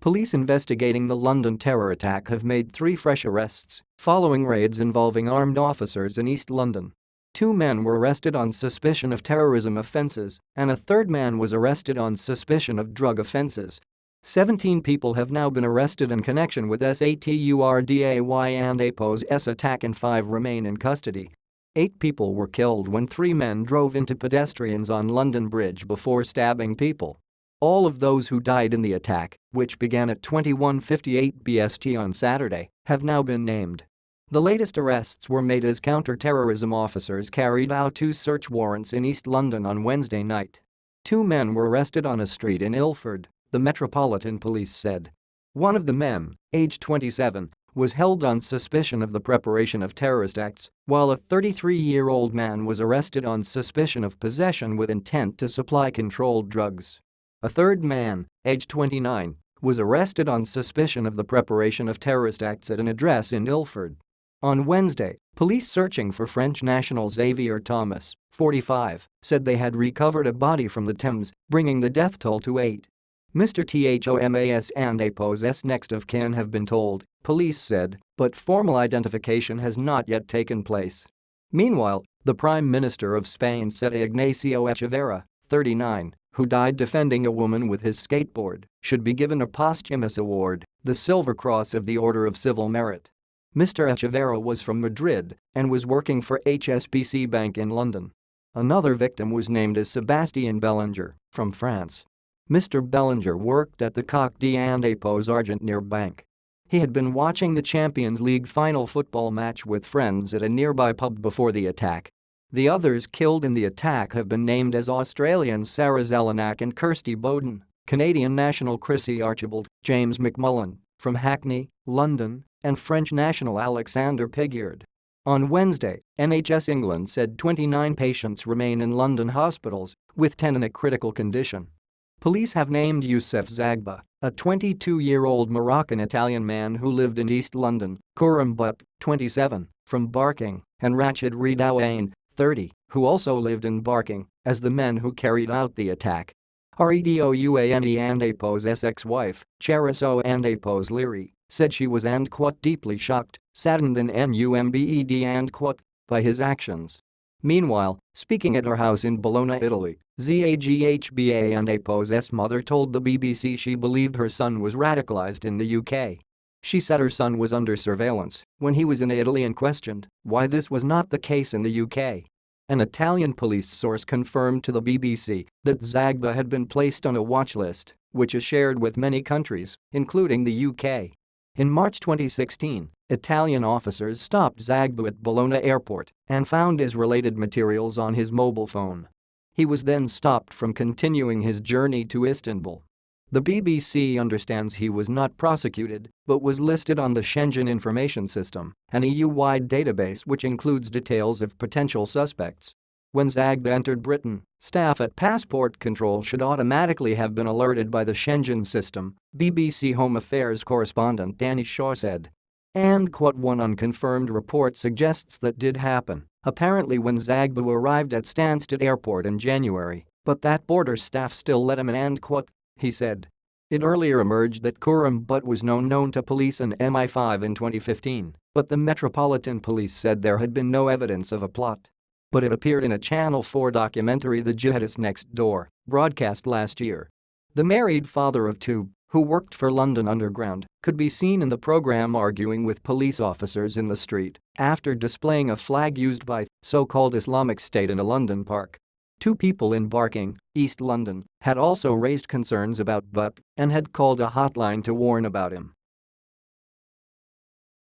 Police investigating the London terror attack have made 3 fresh arrests following raids involving armed officers in East London. 2 men were arrested on suspicion of terrorism offences, and a third man was arrested on suspicion of drug offences. 17 people have now been arrested in connection with SATURDAY and APO's attack and 5 remain in custody. 8 people were killed when 3 men drove into pedestrians on London Bridge before stabbing people. All of those who died in the attack, which began at 21:58 BST on Saturday, have now been named. The latest arrests were made as counter-terrorism officers carried out 2 search warrants in East London on Wednesday night. 2 men were arrested on a street in Ilford, the Metropolitan Police said. One of the men, aged 27, was held on suspicion of the preparation of terrorist acts, while a 33-year-old man was arrested on suspicion of possession with intent to supply controlled drugs. A third man, aged 29, was arrested on suspicion of the preparation of terrorist acts at an address in Ilford. On Wednesday, police searching for French national Xavier Thomas, 45, said they had recovered a body from the Thames, bringing the death toll to 8. Mr. Thomas and APO's next of kin have been told, police said, but formal identification has not yet taken place. Meanwhile, the Prime Minister of Spain said Ignacio Echeverría, 39, who died defending a woman with his skateboard, should be given a posthumous award, the Silver Cross of the Order of Civil Merit. Mr. Echeverría was from Madrid and was working for HSBC Bank in London. Another victim was named as Sébastien Bellinger, from France. Mr. Bellinger worked at the Coq d'Argent's Argentinier Bank. He had been watching the Champions League final football match with friends at a nearby pub before the attack. The others killed in the attack have been named as Australians Sarah Zelenak and Kirsty Bowden, Canadian national Chrissy Archibald, James McMullen, from Hackney, London, and French national Alexander Piguard. On Wednesday, NHS England said 29 patients remain in London hospitals, with 10 in a critical condition. Police have named Youssef Zagba, a 22-year-old Moroccan-Italian man who lived in East London, Khurram Butt, 27, from Barking, and Rachid Redouane, 30, who also lived in Barking, as the men who carried out the attack. Redouane and APO's ex-wife, Cheriso and APO's Leary, said she was deeply shocked, saddened and numbed by his actions. Meanwhile, speaking at her house in Bologna, Italy, Zaghba and APO's mother told the BBC she believed her son was radicalized in the UK. She said her son was under surveillance when he was in Italy and questioned why this was not the case in the UK. An Italian police source confirmed to the BBC that Zagba had been placed on a watch list, which is shared with many countries, including the UK. In March 2016, Italian officers stopped Zagba at Bologna airport and found his related materials on his mobile phone. He was then stopped from continuing his journey to Istanbul. The BBC understands he was not prosecuted but was listed on the Schengen Information System, an EU-wide database which includes details of potential suspects. When Zagba entered Britain, staff at passport control should automatically have been alerted by the Schengen system, BBC Home Affairs correspondent Danny Shaw said. And one unconfirmed report suggests that did happen, apparently when Zagba arrived at Stansted Airport in January, but that border staff still let him in he said. It earlier emerged that Khurram Butt was known to police and MI5 in 2015, but the Metropolitan Police said there had been no evidence of a plot. But it appeared in a Channel 4 documentary The Jihadist Next Door, broadcast last year. The married father of 2, who worked for London Underground, could be seen in the programme arguing with police officers in the street after displaying a flag used by so-called Islamic State in a London park. 2 people in Barking, East London, had also raised concerns about Butt and had called a hotline to warn about him.